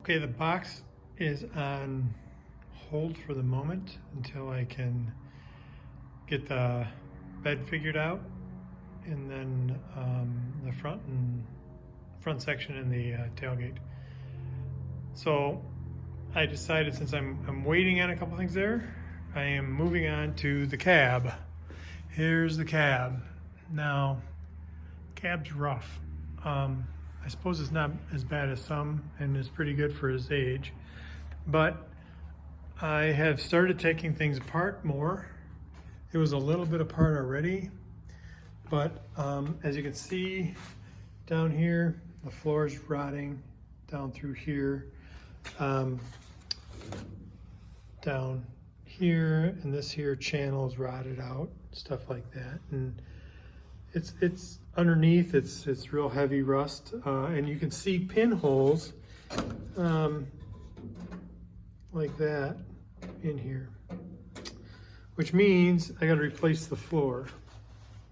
Okay, the box is on hold for the moment until I can get the bed figured out, and then the front section and the tailgate. So I decided, since I'm waiting on a couple things there, I am moving on to the cab. Here's the cab. Now, cab's rough. I suppose it's not as bad as some, and it's pretty good for his age, but I have started taking things apart more. It was a little bit apart already, but as you can see down here, the floor is rotting down through here, down here, and this here channel is rotted out, stuff like that. And it's underneath, it's real heavy rust, and you can see pinholes like that in here, which means I got to replace the floor.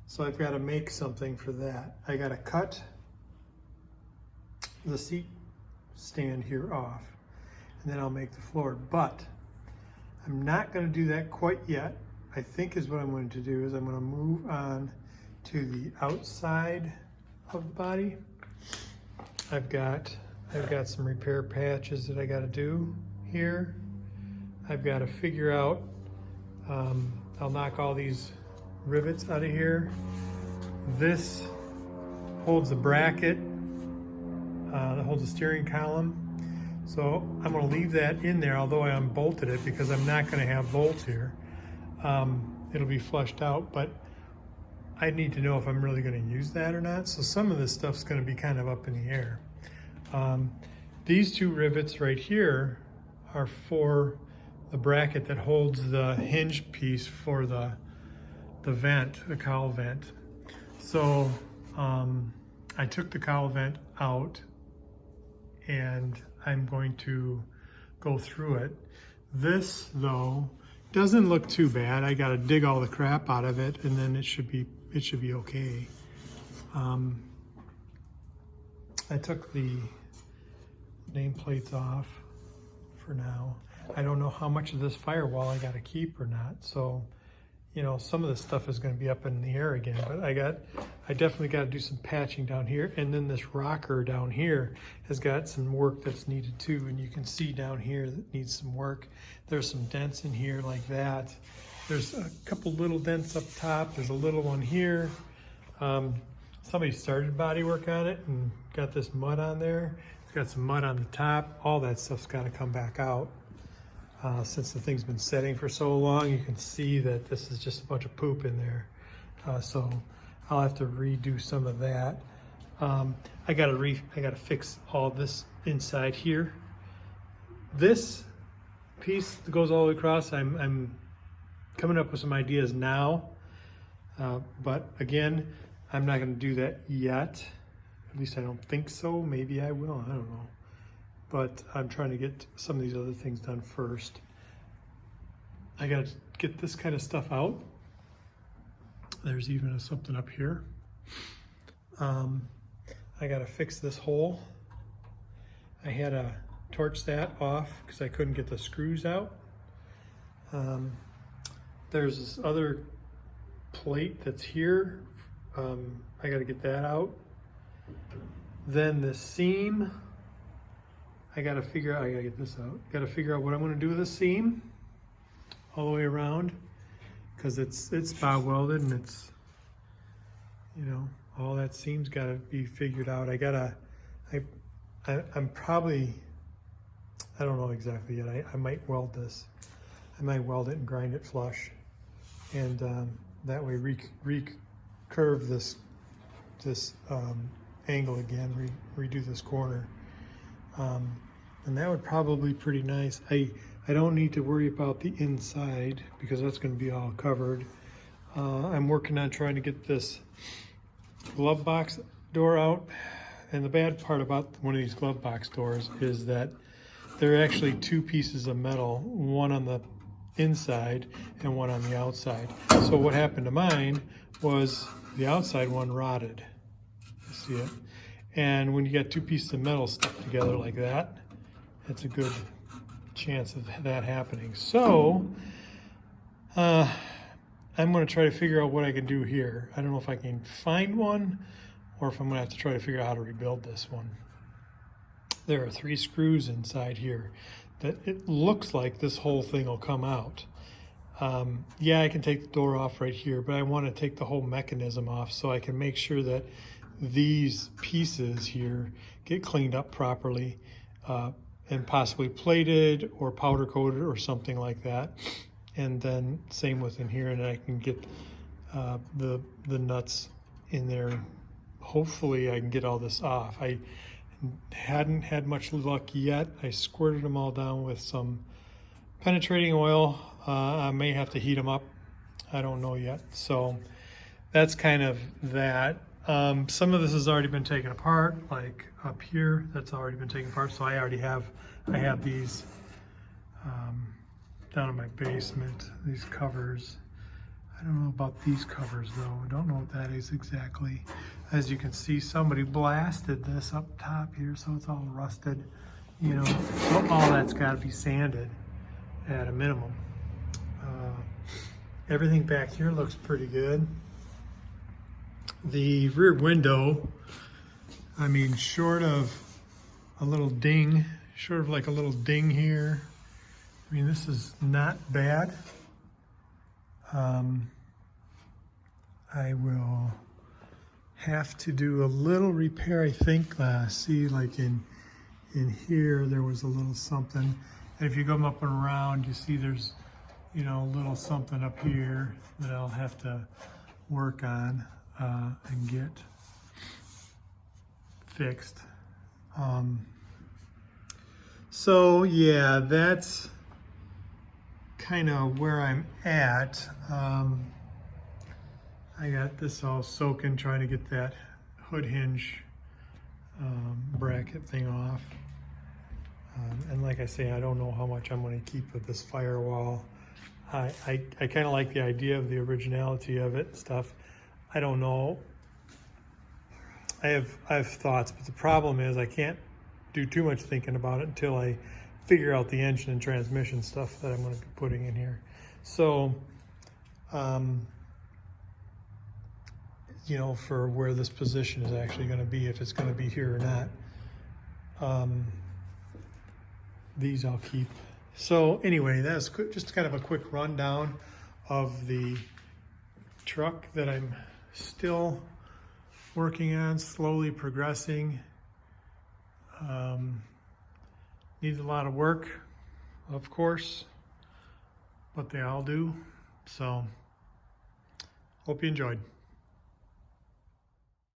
So I've got to make something for that. I got to cut the seat stand here off, and then I'll make the floor. But I'm not going to do that quite yet. I think is what I'm going to do is I'm going to move on to the outside of the body. I've got some repair patches that I got to do here. I've got to figure out, I'll knock all these rivets out of here. This holds the bracket that holds the steering column. So I'm going to leave that in there, although I unbolted it because I'm not going to have bolts here. It'll be flushed out, but I need to know if I'm really going to use that or not. So some of this stuff's going to be kind of up in the air. These two rivets right here are for the bracket that holds the hinge piece for the vent, the cowl vent. So I took the cowl vent out, and I'm going to go through it. This, though, doesn't look too bad. I got to dig all the crap out of it, and then it should be okay. I took the nameplates off for now. I don't know how much of this firewall I got to keep or not. So, you know, some of this stuff is going to be up in the air again, but I definitely got to do some patching down here. And then this rocker down here has got some work that's needed too. And you can see down here that needs some work. There's some dents in here like that. There's a couple little dents up top. There's a little one here. Somebody started body work on it and got this mud on there. It's got some mud on the top. All that stuff's got to come back out. Since the thing's been setting for so long, you can see that this is just a bunch of poop in there. So I'll have to redo some of that. I gotta fix all this inside here. This piece that goes all the way across, I'm coming up with some ideas now, but again, I'm not going to do that yet. At least I don't think so. Maybe I will, I don't know. But I'm trying to get some of these other things done first. I got to get this kind of stuff out. There's even something up here. I got to fix this hole. I had to torch that off because I couldn't get the screws out. There's this other plate that's here. I got to get that out. Then the seam, I got to get this out. Got to figure out what I'm going to do with the seam all the way around, because it's bob welded, and it's, you know, all that seam's got to be figured out. I'm probably, I don't know exactly yet. I might weld this. I might weld it and grind it flush, and that way recurve this angle again, redo this corner, and that would probably be pretty nice. I don't need to worry about the inside because that's going to be all covered. I'm working on trying to get this glove box door out, and the bad part about one of these glove box doors is that they're actually two pieces of metal, one on the inside and one on the outside. So what happened to mine was the outside one rotted. You see it? And when you got two pieces of metal stuck together like that, it's a good chance of that happening. So I'm going to try to figure out what I can do here. I don't know if I can find one or if I'm going to have to try to figure out how to rebuild this one. There are 3 screws inside here that it looks like this whole thing will come out. Yeah, I can take the door off right here, but I want to take the whole mechanism off so I can make sure that these pieces here get cleaned up properly and possibly plated or powder coated or something like that. And then same with in here, and I can get the nuts in there. Hopefully I can get all this off. I hadn't had much luck yet. I squirted them all down with some penetrating oil. I may have to heat them up. I don't know yet. So that's kind of that. Some of this has already been taken apart, like up here, that's already been taken apart. So I have these down in my basement, these covers. I don't know about these covers though. I don't know what that is exactly. As you can see, somebody blasted this up top here, so it's all rusted. You know, so all that's got to be sanded at a minimum. Everything back here looks pretty good. The rear window, I mean, short of a little ding, short of like a little ding here, I mean, this is not bad. I will have to do a little repair, I think. See, like in here, there was a little something. And if you come up and around, you see there's, you know, a little something up here that I'll have to work on and get fixed. So yeah, that's kind of where I'm at. I got this all soaking, trying to get that hood hinge bracket thing off. And like I say, I don't know how much I'm going to keep with this firewall. I kind of like the idea of the originality of it and stuff. I don't know. I have thoughts, but the problem is I can't do too much thinking about it until I figure out the engine and transmission stuff that I'm going to be putting in here. So, you know, for where this position is actually going to be, if it's going to be here or not. These I'll keep. So anyway, that's just kind of a quick rundown of the truck that I'm still working on, slowly progressing. Needs a lot of work, of course, but they all do. So hope you enjoyed.